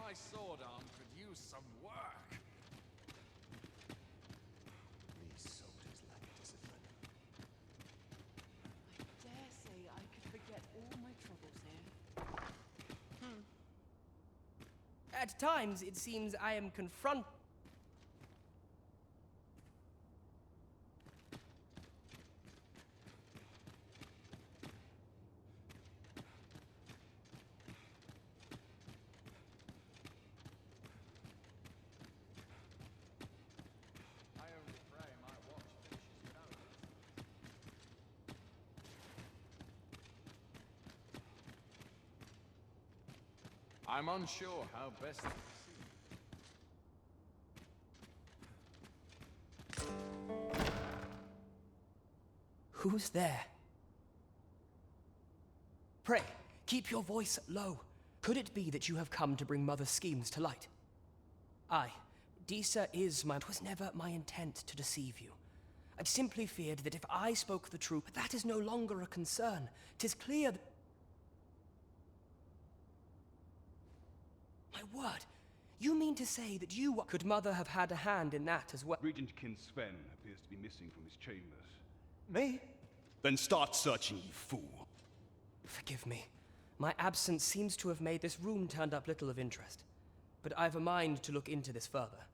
my sword arm could use some work. These soldiers lack discipline. I dare say I could forget all my troubles here. At times, it seems I am confronted. I only pray my watch finishes without it. I'm unsure how best to proceed. Who's there? Pray, keep your voice low. Could it be that you have come to bring Mother's schemes to light? Aye, Disa is my... It was never my intent to deceive you. I simply feared that if I spoke the truth, but that is no longer a concern. 'Tis clear that... My word, you mean to say that you... Could Mother have had a hand in that as well? Regent Kin Sven appears to be missing from his chambers. Me? Then start searching, you fool. Forgive me. My absence seems to have made this room turned up little of interest. But I've a mind to look into this further.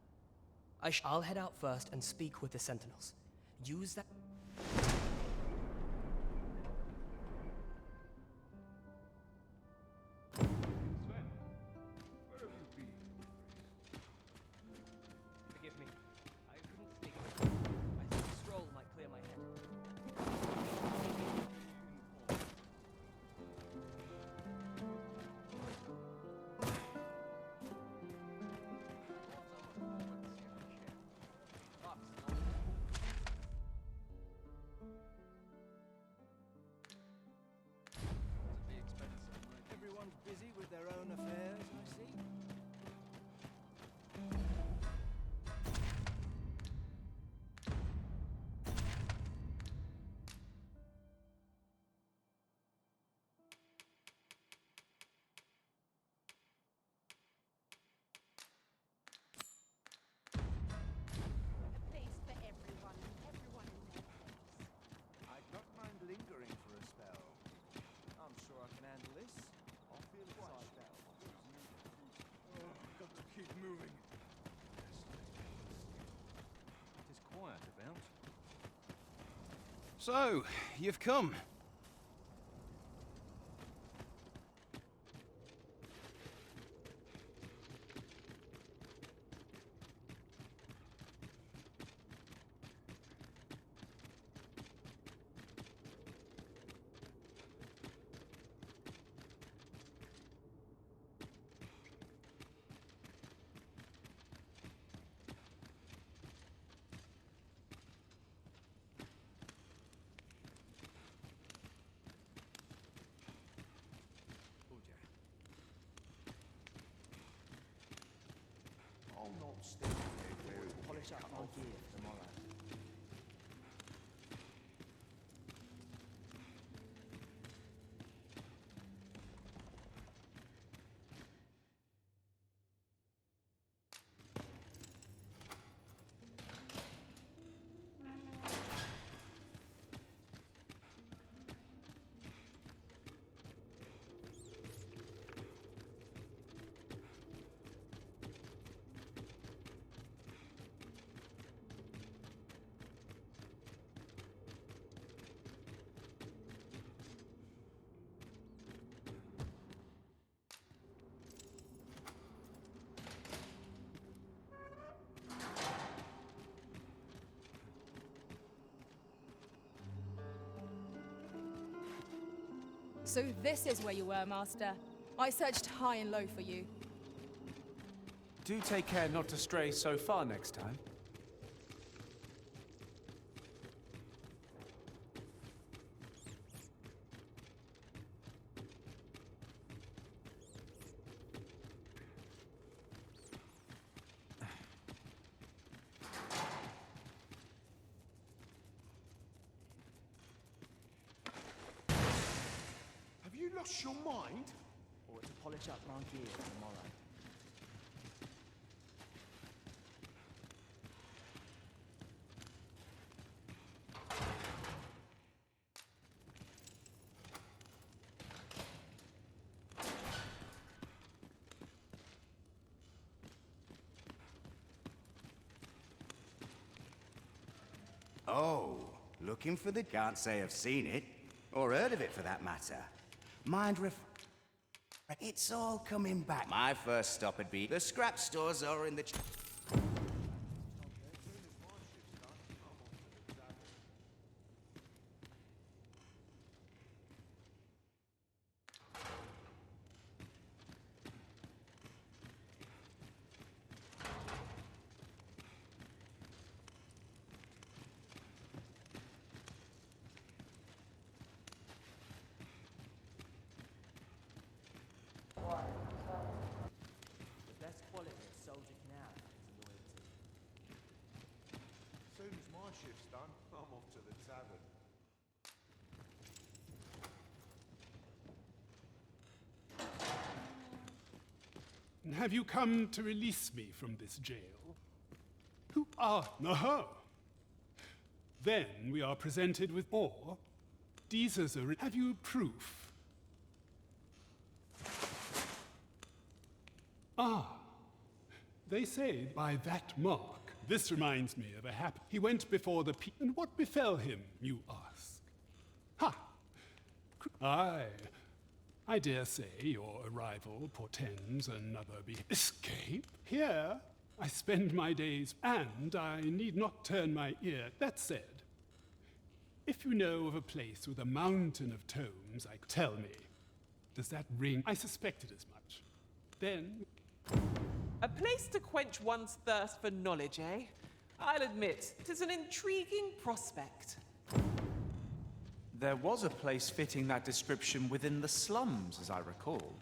I'll head out first and speak with the sentinels. Use that... Sven, where have you been? Forgive me. I couldn't speak. I thought a stroll might clear my head. Everyone's busy with their own affairs, I see. A place for everyone in their place. I don't mind lingering for a spell. I'm sure I can handle this. I'll feel it quite spell. Oh, got to keep moving. It is quiet about. So, you've come. I'll not stay here. Polish up my gear for tomorrow. So this is where you were, Master. I searched high and low for you. Do take care not to stray so far next time. Have you lost your mind? Or to polish up my gear for tomorrow? Looking for the... Can't say I've seen it, or heard of it for that matter. Mind ref... It's all coming back. My first stop would be the scrap stores or in the... The best quality a soldier can have is loyalty. Soon as my shift's done, I'm off to the tavern. Have you come to release me from this jail? Who are... No. Then we are presented with... Or... Deezer's a... Have you proof? Ah. They say by that mark. This reminds me of a He went before the And what befell him, you ask? Ha! Aye. I dare say your arrival portends another escape. Here, I spend my days, and I need not turn my ear. That said, if you know of a place with a mountain of tomes, tell me. Does that ring? I suspected as much. Then... A place to quench one's thirst for knowledge, eh? I'll admit, 'tis an intriguing prospect. There was a place fitting that description within the slums, as I recall.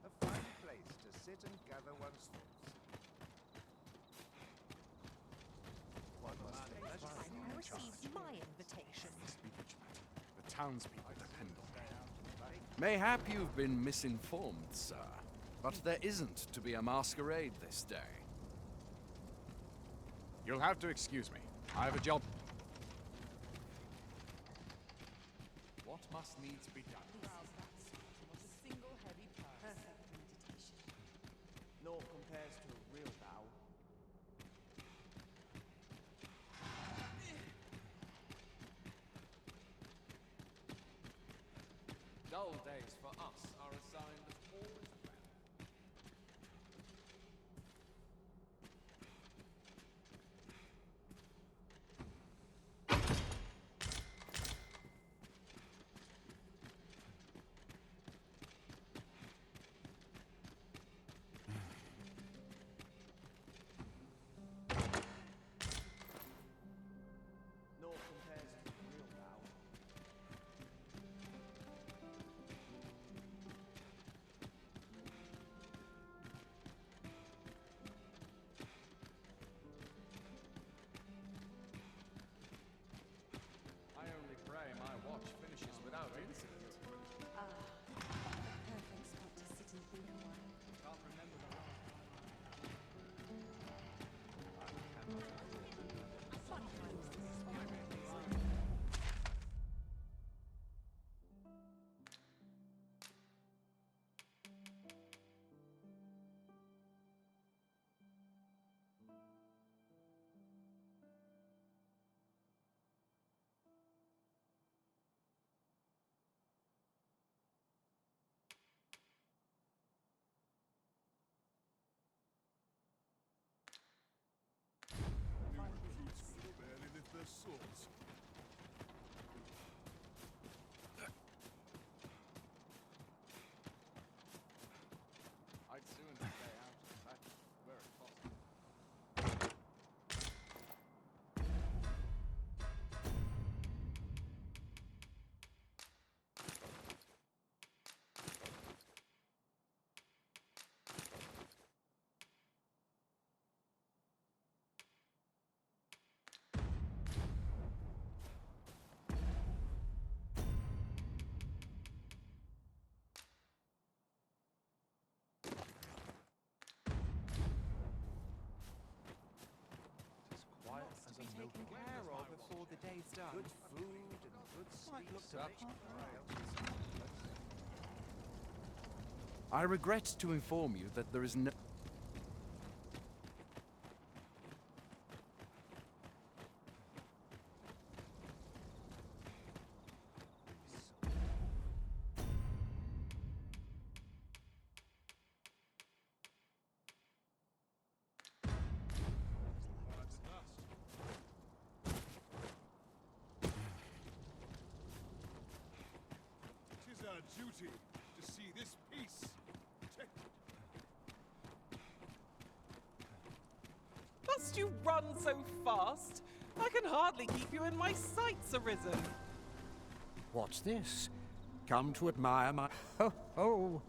A fine place to sit and gather one's thoughts. I received my invitation. The townspeople depend on it. Mayhap you've been misinformed, sir. But there isn't to be a masquerade this day. You'll have to excuse me. I have a job. What must needs be done? Naught compares to a real bow. Dull days for us are a sign that all is well. Naught compares to a real bow. taken care of before the day's done. Good food and good sleep. looked up. I regret to inform you that there is no... Tis our duty to see this peace protected. Must you run so fast? I can hardly keep you in my sights, Arisen. What's this? Come to admire my... Oh,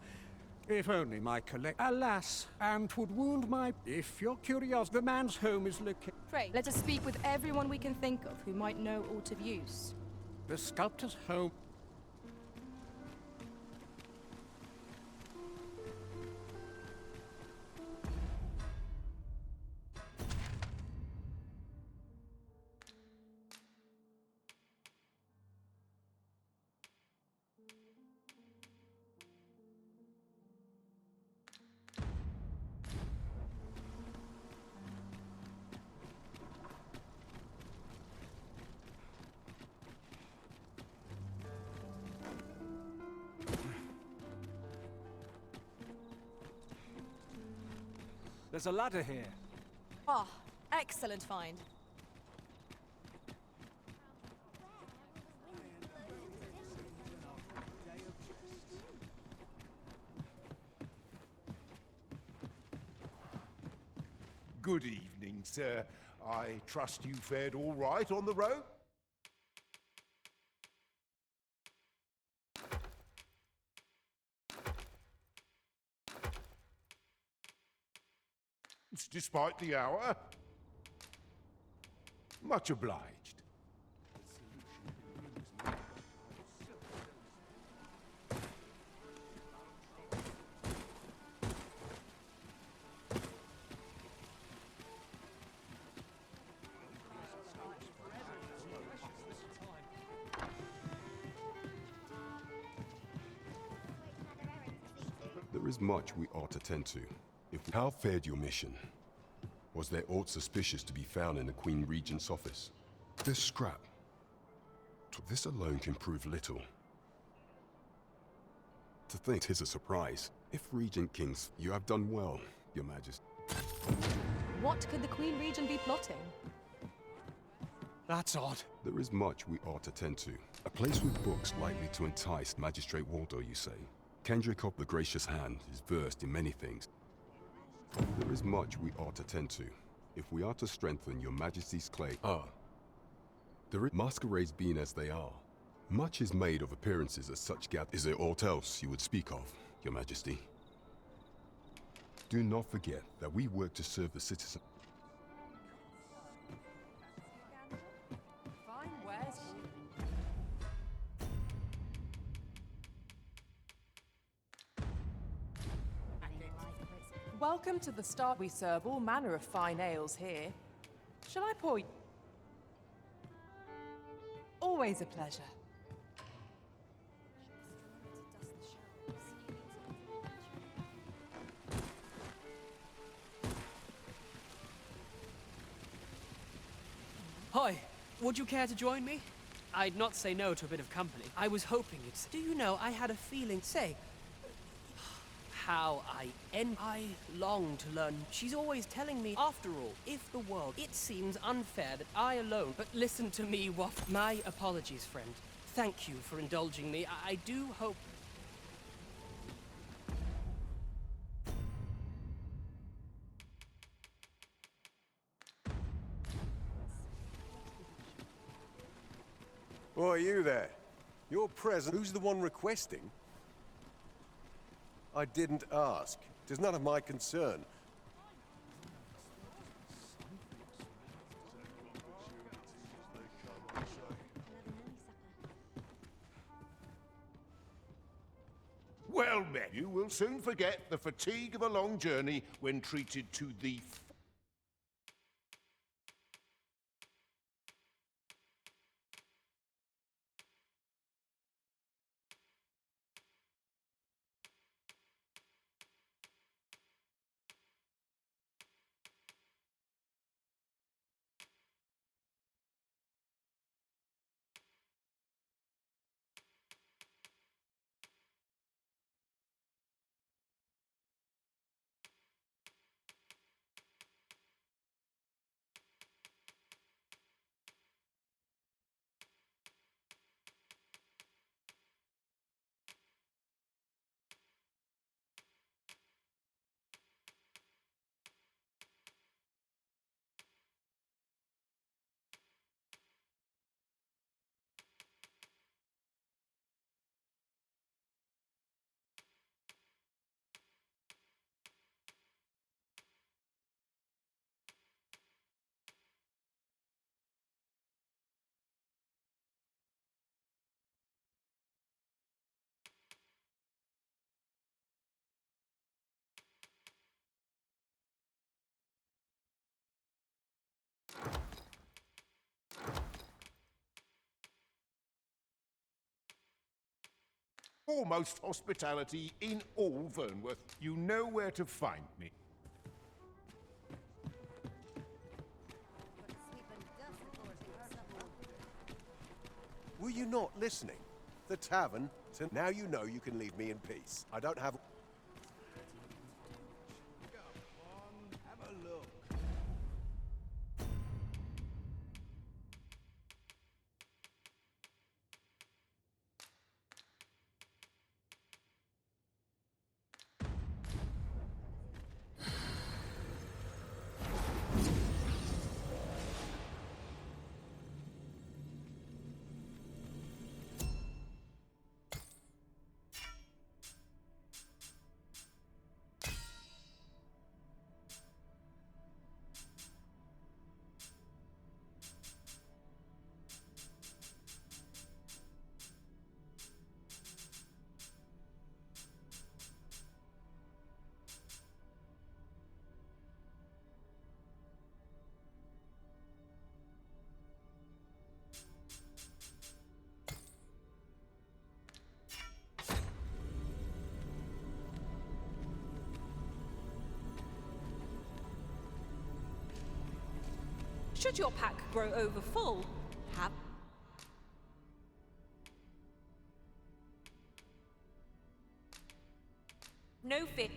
if only my collect... Alas, and 'twould wound my... If you're curious, the man's home is located... Pray, let us speak with everyone we can think of who might know aught of use. The sculptor's home... There's a ladder here. Ah, excellent find. Good evening, sir. I trust you fared all right on the road? Despite the hour? Much obliged. There is much we ought to tend to. How fared your mission? Was there aught suspicious to be found in the Queen Regent's office? This scrap. This alone can prove little. To think 'tis a surprise. If Regent Kings, you have done well, your Majesty. What could the Queen Regent be plotting? That's odd. There is much we ought to tend to. A place with books likely to entice Magistrate Waldo, you say. Kendrick of the Gracious Hand is versed in many things. There is much we ought to tend to, if we are to strengthen your Majesty's claim. There is masquerades being as they are. Much is made of appearances as such Is there aught else you would speak of, your Majesty? Do not forget that we work to serve the citizen. Fine wares. Welcome to the Star. We serve all manner of fine ales here. Shall I pour you? Always a pleasure. Hi, would you care to join me? I'd not say no to a bit of company. I was hoping it's... Do you know, I had a feeling... Say... How I long to learn. She's always telling me, after all, if the world... It seems unfair that I alone... But listen to me, waft... My apologies, friend. Thank you for indulging me. I do hope... Oh, are you there? You're present. Who's the one requesting? I didn't ask. It is none of my concern. Well met. You will soon forget the fatigue of a long journey when treated to the Foremost hospitality in all Vernworth. You know where to find me. Were you not listening? The tavern. Now you know you can leave me in peace. I don't have... Have a look. Should your pack grow over full, have... No fear.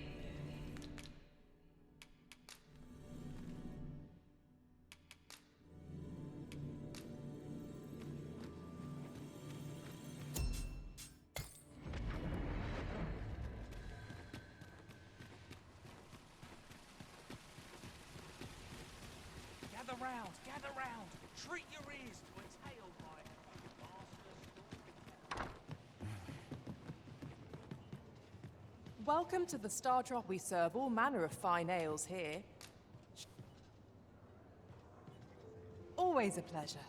Gather round. Treat your ears to a tale by Welcome to the Star Drop. We serve all manner of fine ales here. Always a pleasure.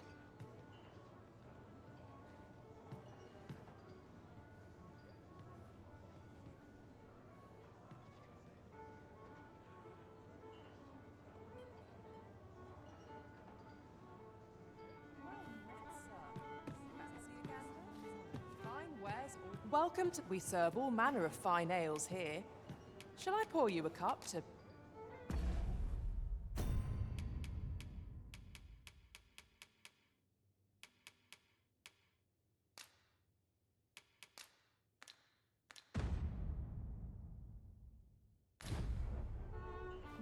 Welcome to... We serve all manner of fine ales here. Shall I pour you a cup to...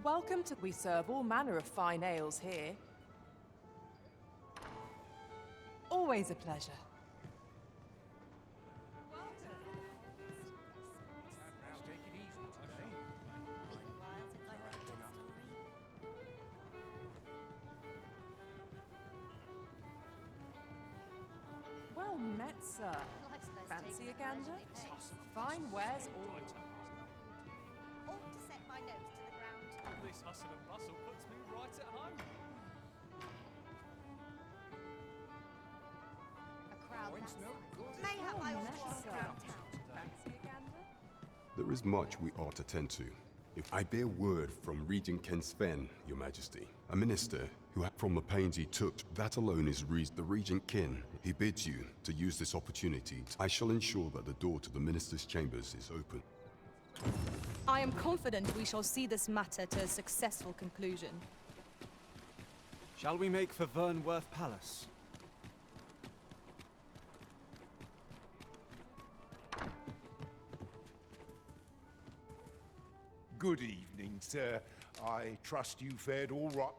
Welcome to... We serve all manner of fine ales here. Always a pleasure. Well met, sir. Fancy a gander? Fine wares all. Ought to set my nose to the ground. All this hustle and bustle puts me right at home. A crowd mayhap I ought to ask around town. Fancy a gander? There is much we ought to tend to. If I bear word from Regent Ken Sven, Your Majesty, a minister who, from the pains he took, that alone is the Regent Kin. He bids you to use this opportunity. I shall ensure that the door to the minister's chambers is open. I am confident we shall see this matter to a successful conclusion. Shall we make for Vernworth Palace? Good evening, sir. I trust you fared all right.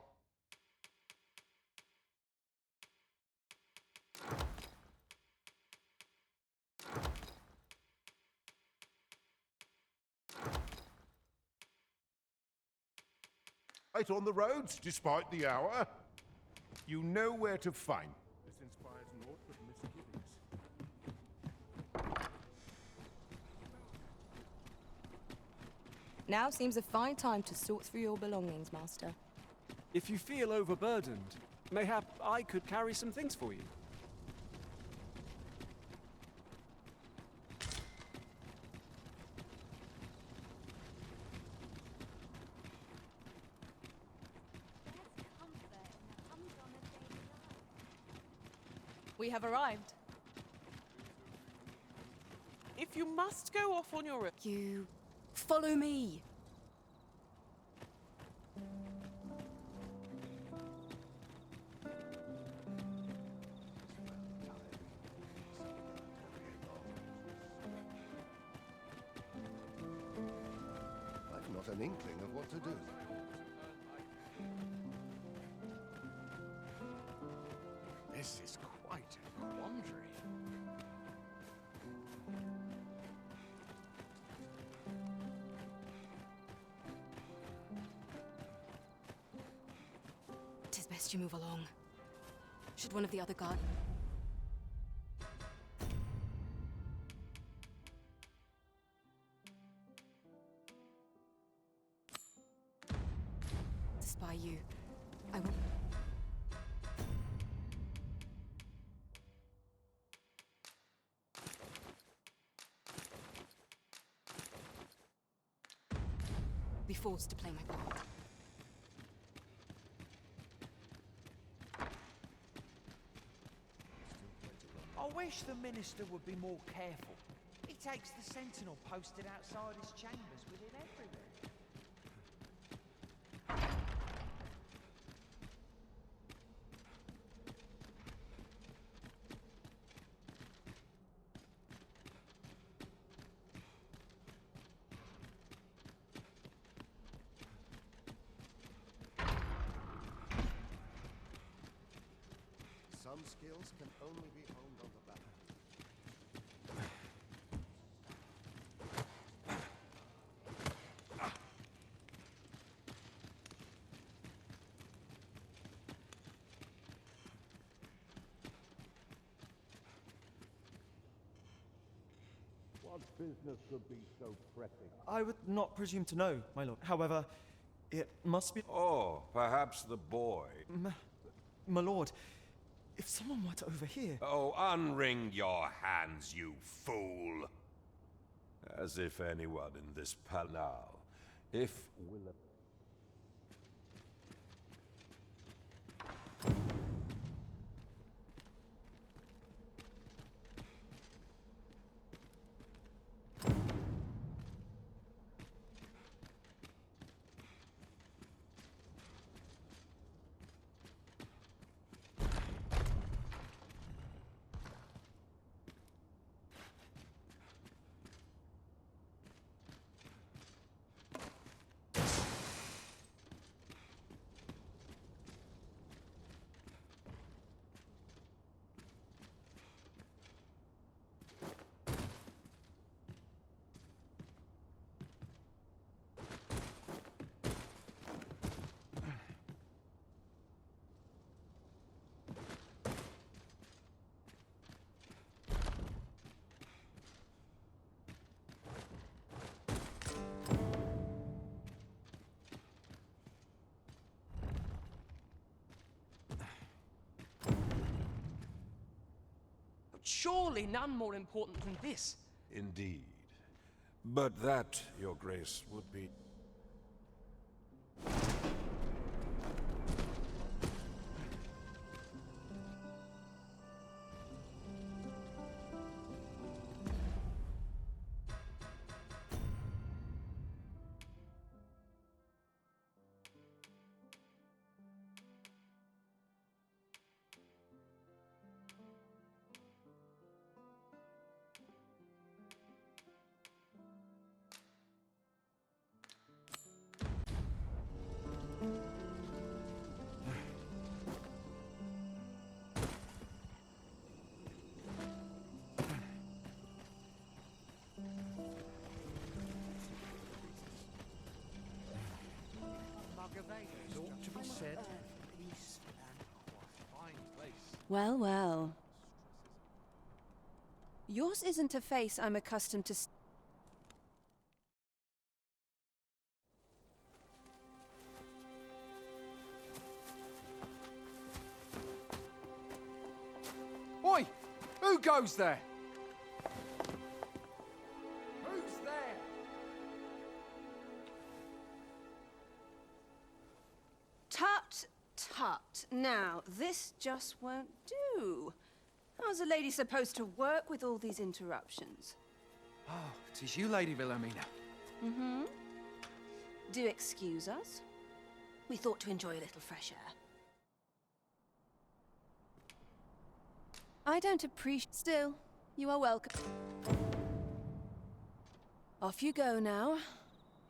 Right on the roads, despite the hour. You know where to find. This inspires naught but misgivings. Now seems a fine time to sort through your belongings, Master. If you feel overburdened, mayhap I could carry some things for you. We have arrived. If if you must go off on your own... You... follow me. I've not an inkling of what to do. This is quite a quandary. Tis best you move along. Should one of the other guard... to spy you, I will... be forced to play my part. I wish the minister would be more careful. He takes the sentinel posted outside his chambers with him everywhere. Some skills can only be honed on the battlefield. What business could be so pressing? I would not presume to know, my lord. However, it must be... Oh, perhaps the boy. My lord, if someone were to overhear... Oh, unring your hands, you fool! As if anyone in this palace now, if Willem... Surely none more important than this. Indeed. But that, your grace, would be... Ought to be said, peace and quiet. Fine place. Well, well. Yours isn't a face I'm accustomed to. Oi! Who goes there? Who's there? Tut, tut. Now, this just won't do. How's a lady supposed to work with all these interruptions? Oh, it is you, Lady Wilhelmina. Mm-hmm. Do excuse us. We thought to enjoy a little fresh air. I don't appreciate... Still, you are welcome. Off you go now.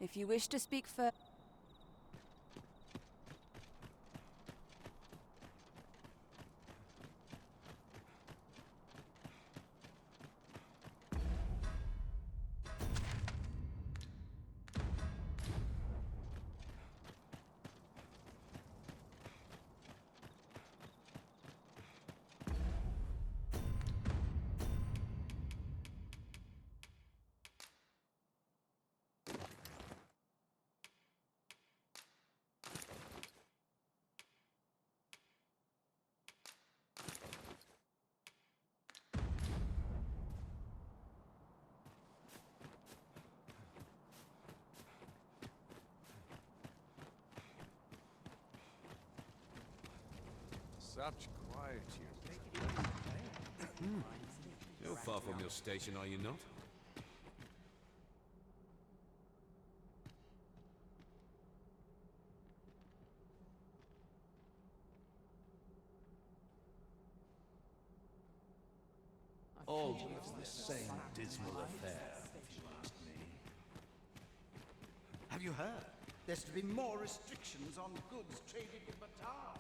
If you wish to speak first... Such quiet here. You're far from your station, are you not? Always the same dismal affair, if you ask me. Have you heard? There's to be more restrictions on goods traded with Batar.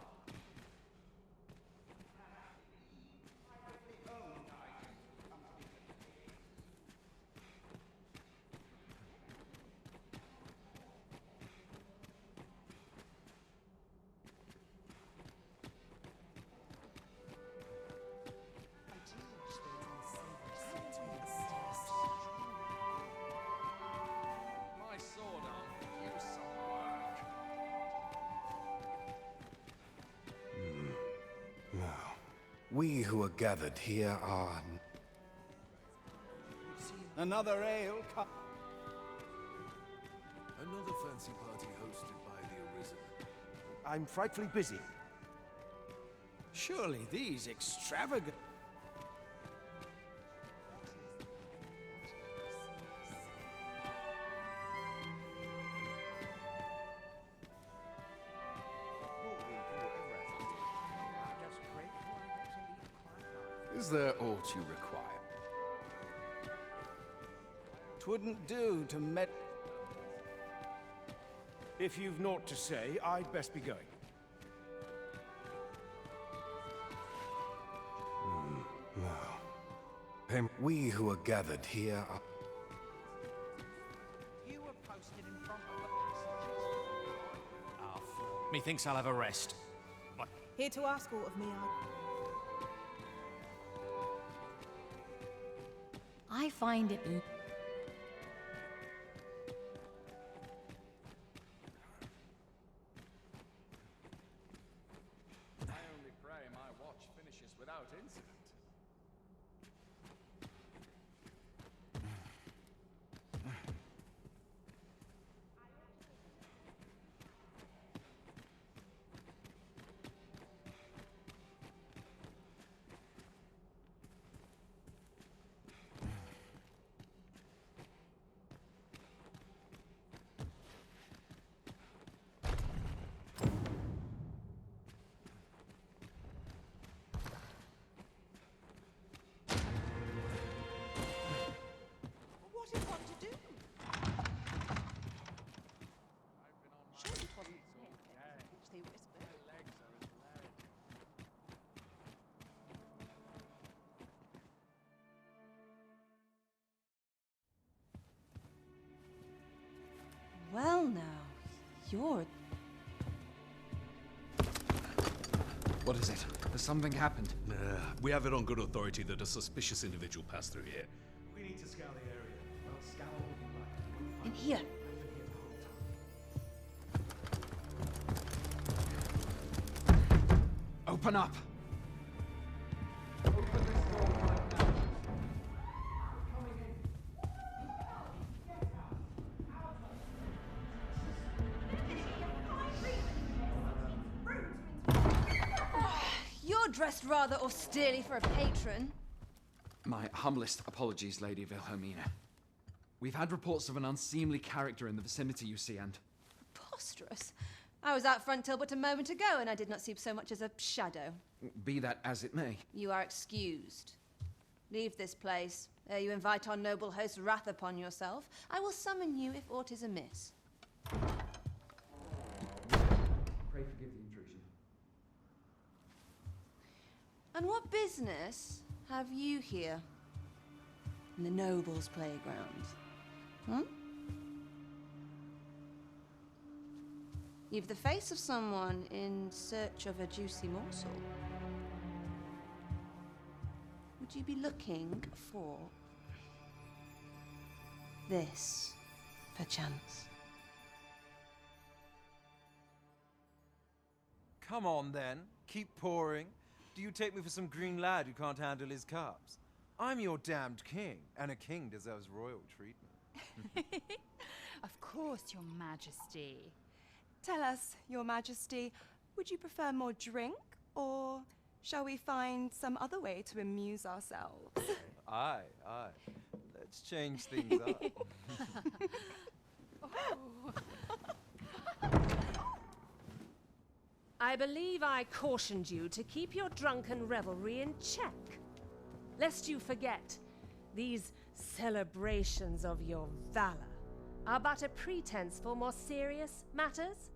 My sword arm could use some work. Now, we who are gathered here are... Another ale Another fancy party hosted by the Arisen. I'm frightfully busy. Surely these extravagant... Is there aught you require? 'Twouldn't do to met... If you've naught to say, I'd best be going. Now, we who are gathered here are... You were posted in front of the passages. Methinks I'll have a rest. Here to ask aught of me, I find it... I only pray my watch finishes without incident. What is one to do? Surely it wasn't dead, which they whispered. Well now, you're... What is it? Has something happened? We have it on good authority that a suspicious individual passed through here. We need to scour the area. Well, scour all you like. In here. Open up! You're dressed rather austerely for a patron. My humblest apologies, Lady Wilhelmina. We've had reports of an unseemly character in the vicinity, you see, and... Preposterous. I was out front till but a moment ago, and I did not see so much as a shadow. Be that as it may. You are excused. Leave this place, ere you invite our noble host's wrath upon yourself. I will summon you if aught is amiss. Pray forgive the intrusion. And what business have you here? In the nobles' playground? Hmm? You've the face of someone in search of a juicy morsel. Would you be looking for this, perchance? Come on, then. Keep pouring. Do you take me for some green lad who can't handle his cups? I'm your damned king, and a king deserves royal treatment. Of course, Your Majesty. Tell us, Your Majesty, would you prefer more drink, or shall we find some other way to amuse ourselves? Aye. Let's change things up. I believe I cautioned you to keep your drunken revelry in check, lest you forget these celebrations of your valor are but a pretense for more serious matters.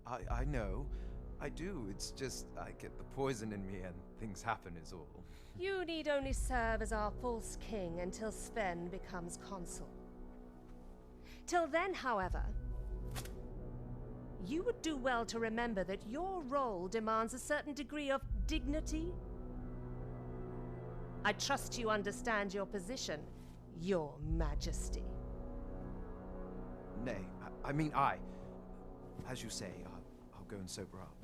I know. I do. It's just I get the poison in me and things happen is all. You need only serve as our false king until Sven becomes consul. Till then, however, you would do well to remember that your role demands a certain degree of dignity. I trust you understand your position, Your Majesty. Nay, I mean I. As you say, I'll go and sober up.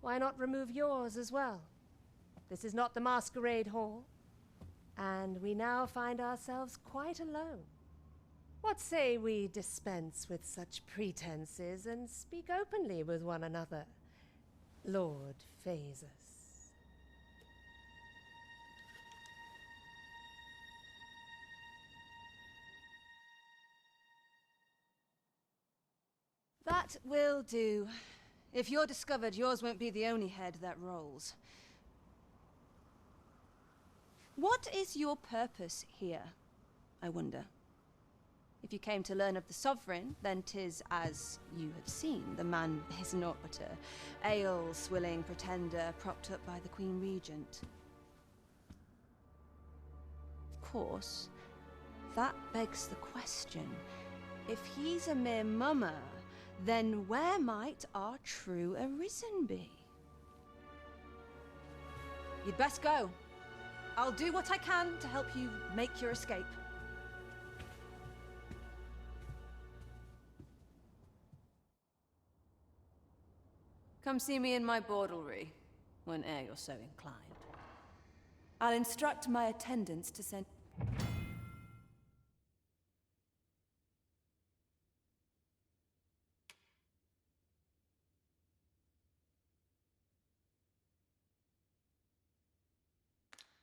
Why not remove yours as well? This is not the masquerade hall, and we now find ourselves quite alone. What say we dispense with such pretenses and speak openly with one another, Lord Phaesus? That will do. If you're discovered, yours won't be the only head that rolls. What is your purpose here, I wonder? If you came to learn of the Sovereign, then 'tis as you have seen. The man is naught but a ale-swilling pretender propped up by the Queen Regent. Of course, that begs the question. If he's a mere mummer, then where might our true Arisen be? You'd best go. I'll do what I can to help you make your escape. Come see me in my bordlery, whene'er you're so inclined. I'll instruct my attendants to send...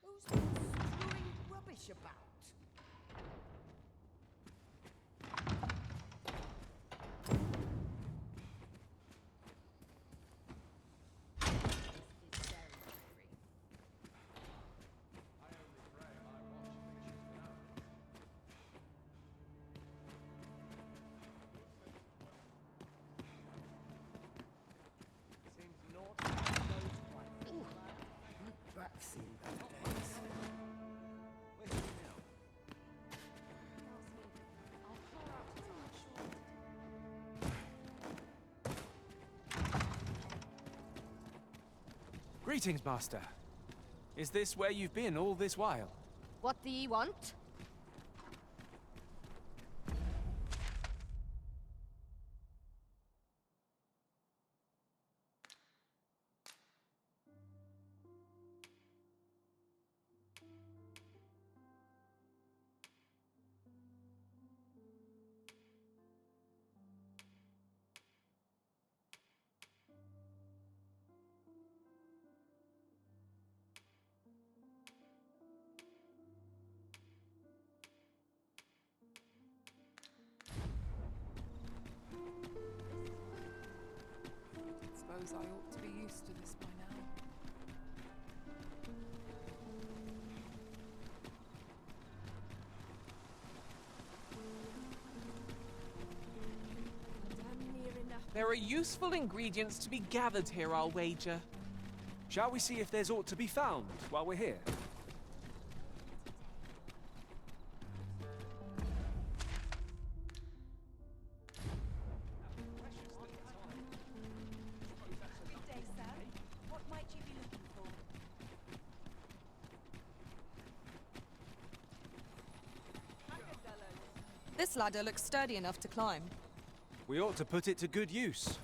Who's been strewing rubbish about? I've seen better days. Greetings, Master. Is this where you've been all this while? What do ye want? suppose I ought to be used to this by now. There are useful ingredients to be gathered here, I'll wager. Shall we see if there's aught to be found while we're here? Good day, sir. What might you be looking for? This ladder looks sturdy enough to climb. We ought to put it to good use.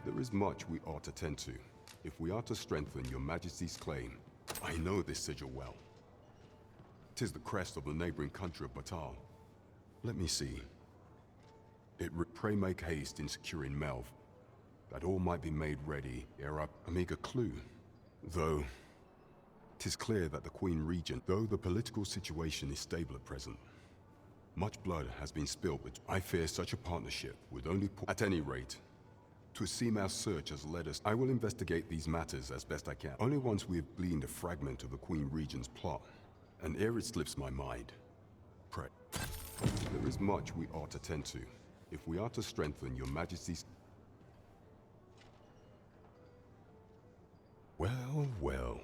There is much we ought to tend to, if we are to strengthen your majesty's claim. I know this sigil well. 'Tis the crest of the neighboring country of Batal. Let me see. Pray make haste in securing Melv, that all might be made ready ere a meager clue. Though, 'tis clear that the Queen Regent, though the political situation is stable at present, much blood has been spilled, but I fear such a partnership would only at any rate, to seem our search has led us. I will investigate these matters as best I can. Only once we have gleaned a fragment of the Queen Regent's plot, and ere it slips my mind, pray. There is much we ought to tend to, if we are to strengthen your majesty's... Well, well.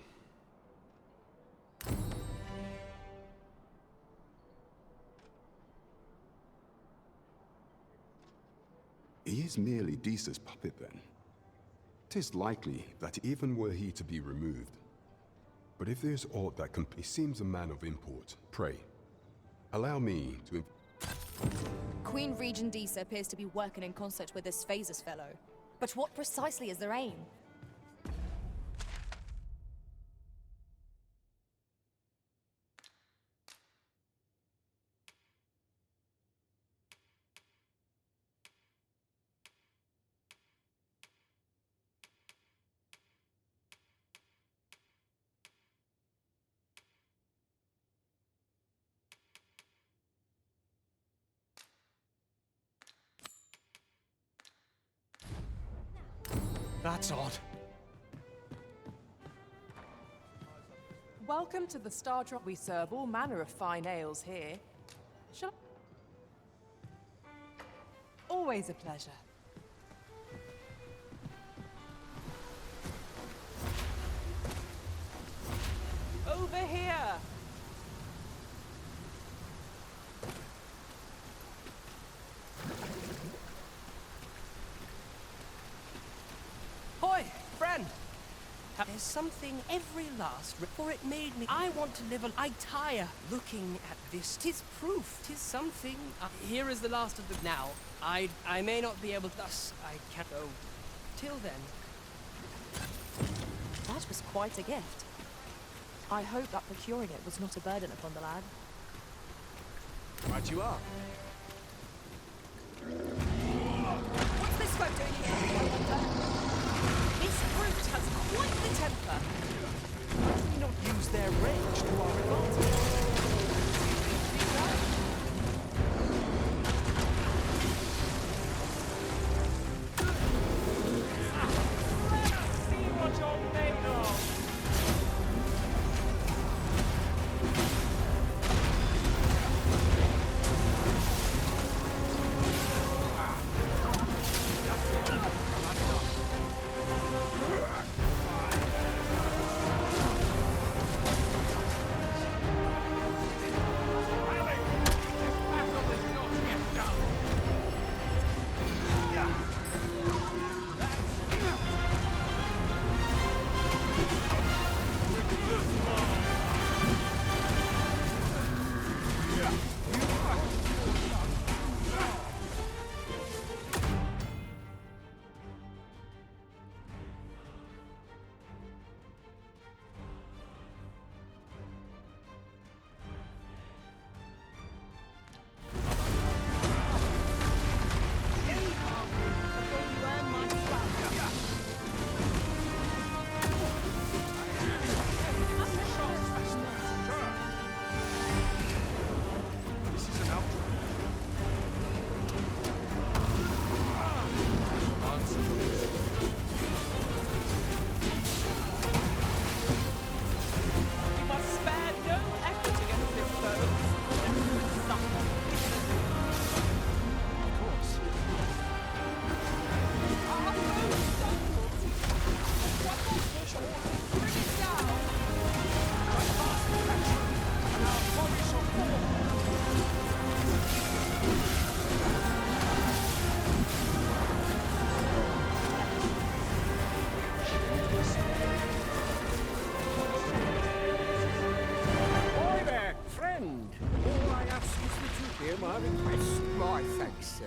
He is merely Disa's puppet, then. 'Tis likely that even were he to be removed. But if there's aught that he seems a man of import. Pray, allow me to... Queen Regent Disa appears to be working in concert with this Phases fellow. But what precisely is their aim? That's odd. Welcome to the Star Drop. We serve all manner of fine ales here. Shall Always a pleasure. Over here! Hoy, friend! There's something every last, for it made me. I want to live a. I tire looking at this. 'Tis proof. 'Tis something. Here is the last of the. Now, I may not be able. Thus, I can't go. Till then. That was quite a gift. I hope that procuring it was not a burden upon the lad. Right you are. What's this folk doing here, I wonder? This brute has quite the temper. Why do we not use their rage to our advantage? See what you're made of!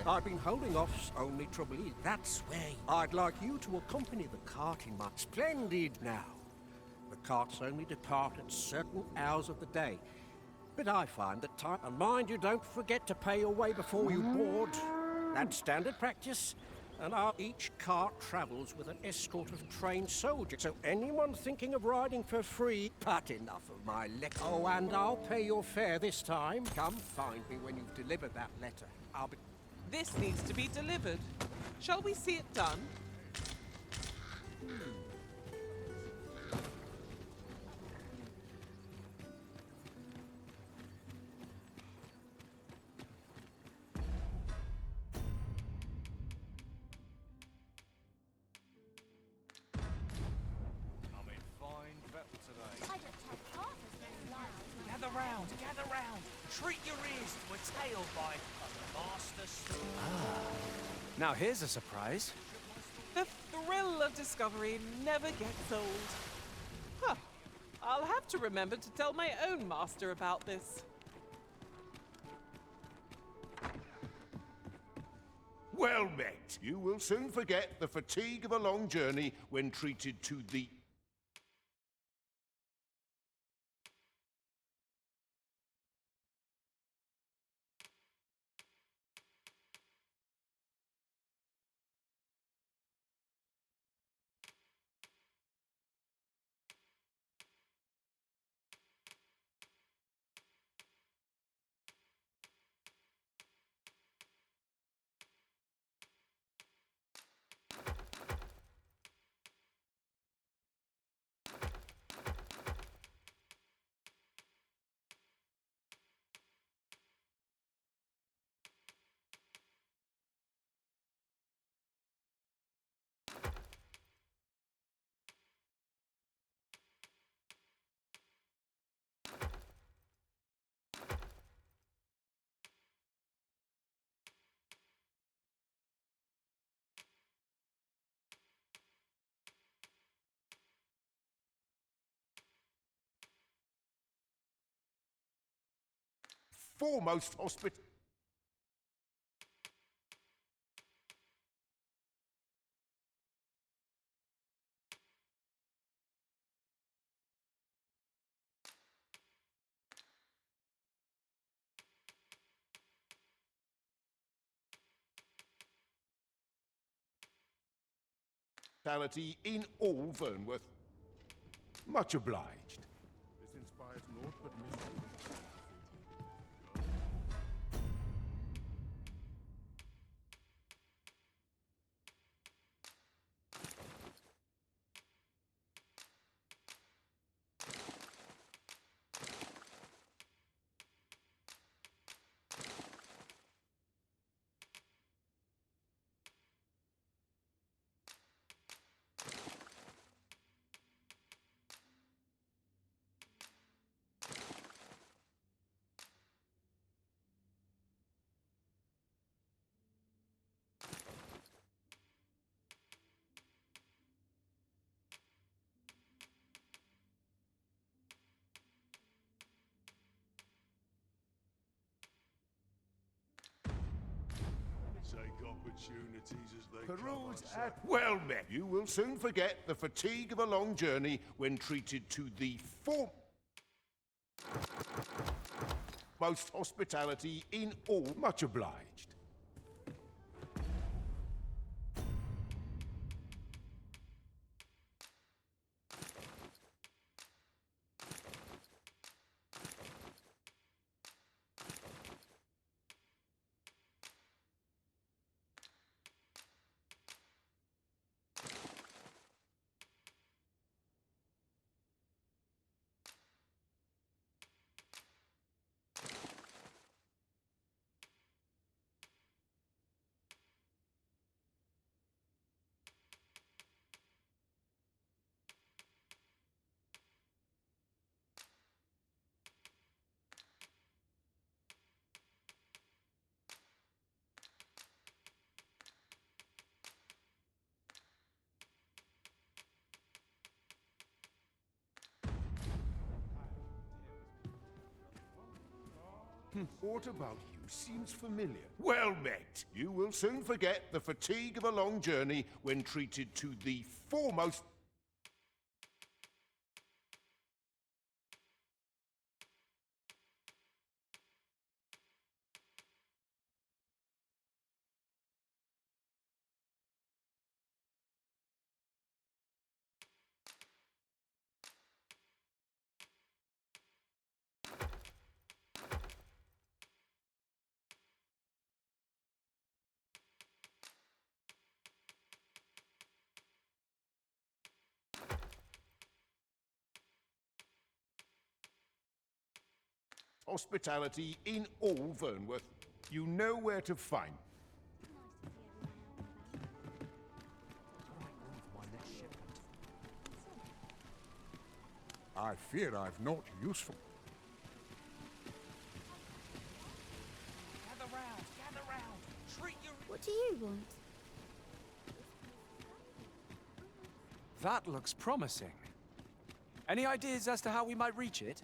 Master. I've been holding off, only trouble is, that's where I'd like you to accompany the cart in my splendid now. The carts only depart at certain hours of the day. But I find that time... And mind you, don't forget to pay your way before you board. That's standard practice. And each cart travels with an escort of trained soldiers. So anyone thinking of riding for free, but enough of my lecture. Oh, and I'll pay your fare this time. Come find me when you've delivered that letter. I'll be... This needs to be delivered. Shall we see it done? I'm in fine fettle today. I don't have half as many lives. Gather round, gather round. Treat your ears to a tale by a master story. Now here's a surprise. The thrill of discovery never gets old. Huh. I'll have to remember to tell my own master about this. Well met. You will soon forget the fatigue of a long journey when treated to the... foremost hospital. Hospitality in all Vernworth. Much obliged. This inspires naught but misery. Take opportunities as they peruse at well met. You will soon forget the fatigue of a long journey when treated to the most hospitality in all. Much obliged. What about you seems familiar? Well met. You will soon forget the fatigue of a long journey when treated to the foremost... hospitality in all Vernworth. You know where to find. I fear I've not useful. Gather round, gather round. Treat your... What do you want? That looks promising. Any ideas as to how we might reach it?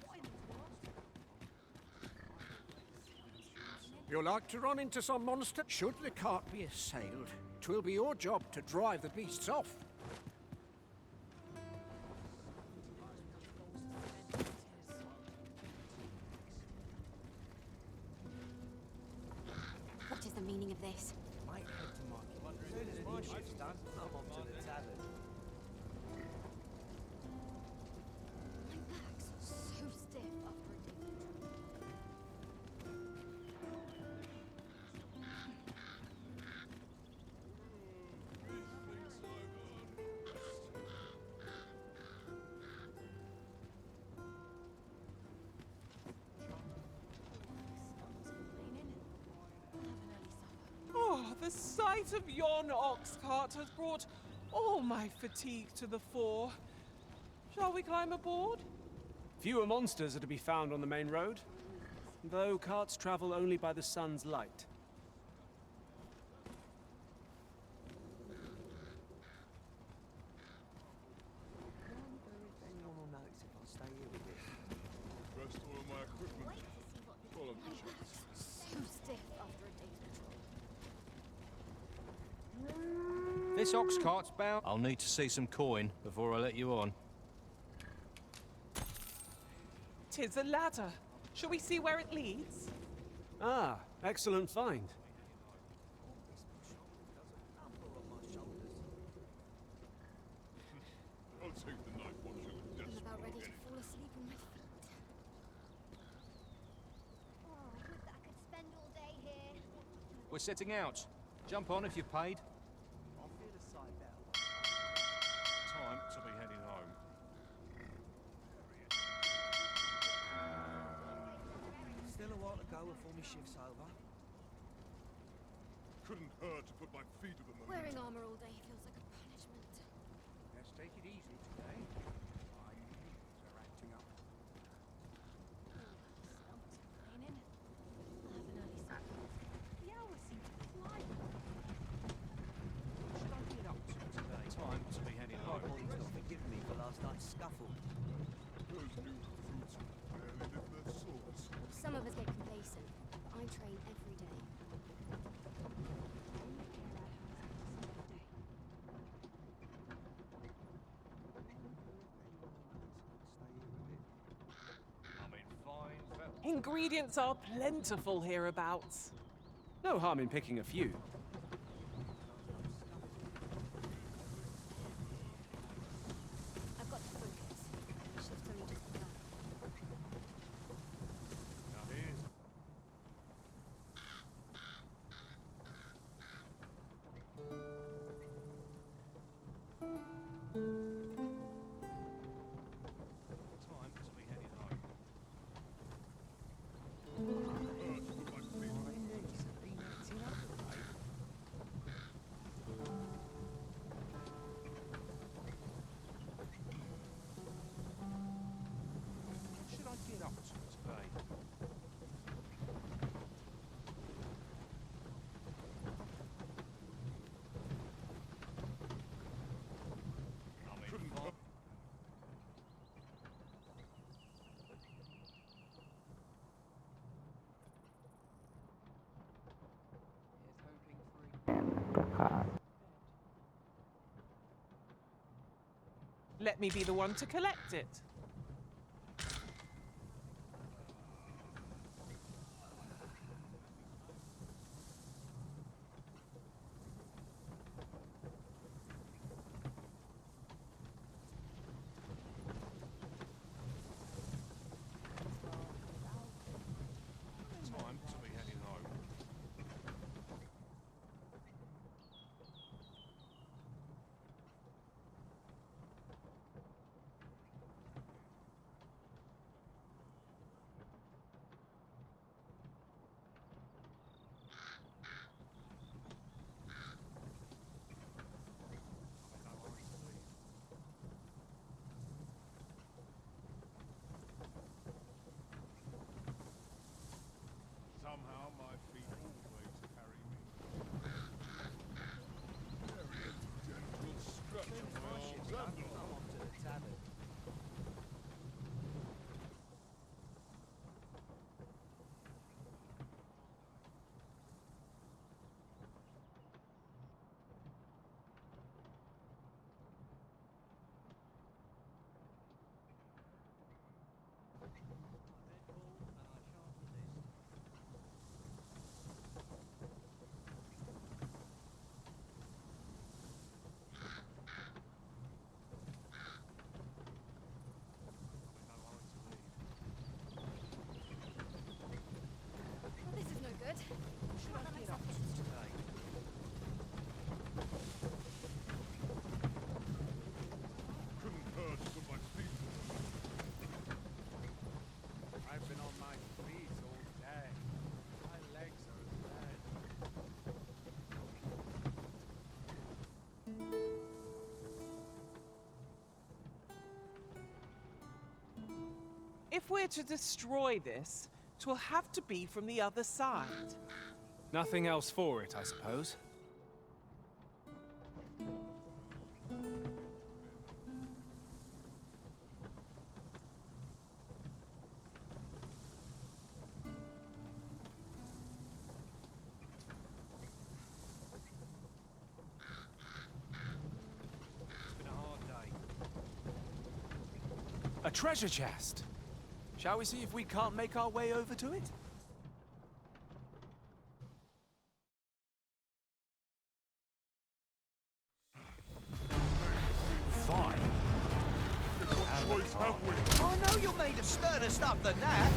You like to run into some monster? Should the cart be assailed, 'twill be your job to drive the beasts off. What is the meaning of this? Might head to market. As soon as my shift's done, I'm off to the tavern. My back's so stiff after a day's patrol. Oh, the sight of yon ox cart has brought all my fatigue to the fore. Shall we climb aboard? Fewer monsters are to be found on the main road, though carts travel only by the sun's light. Anyone will notice if I stay here with this. Rest all of my equipment. Wait to see what Follow me, my back's so stiff after a day's patrol. This ox cart's bound. I'll need to see some coin before I let you on. 'Tis a ladder. Shall we see where it leads? Ah, excellent find. I'll take the night watch you with I'm desperate. about ready to fall asleep on my feet. Oh, would that I could spend all day here. We're setting out. Jump on if you've paid. I'll feel a sight better. Time to be heading home. Still a while to go before my shift's over. Couldn't hurt to put my feet to the moment. Wearing armor all day feels like a punishment. Let's take it easy today. My knees are acting up. Stomach's complaining. I'll have an early supper. The hours seem to fly. Should I get up to today? Time to be heading My home. body's not forgiven me for last night's scuffle. Those new recruits barely lift their swords. Some of us get complacent, but I train every day. I'm in fine felt. Ingredients are plentiful hereabouts. No harm in picking a few. I've got to focus. Shift's only just begun. Now here's... Time to be heading home. Hurt to put my feet to the moment. Let me be the one to collect it. Time to be heading home. Somehow my feet always carry me. Very gentle stretch of my arms and legs. This is no good. Not that makes sense. Couldn't hurt to put my feet to it. I've been on my feet all day. My legs are red. If we're to destroy this, 'twill have to be from the other side. Nothing else for it, I suppose. It's been a hard day. A treasure chest! Shall we see if we can't make our way over to it? Fine. What choice have we? I know you're made of sterner stuff than that.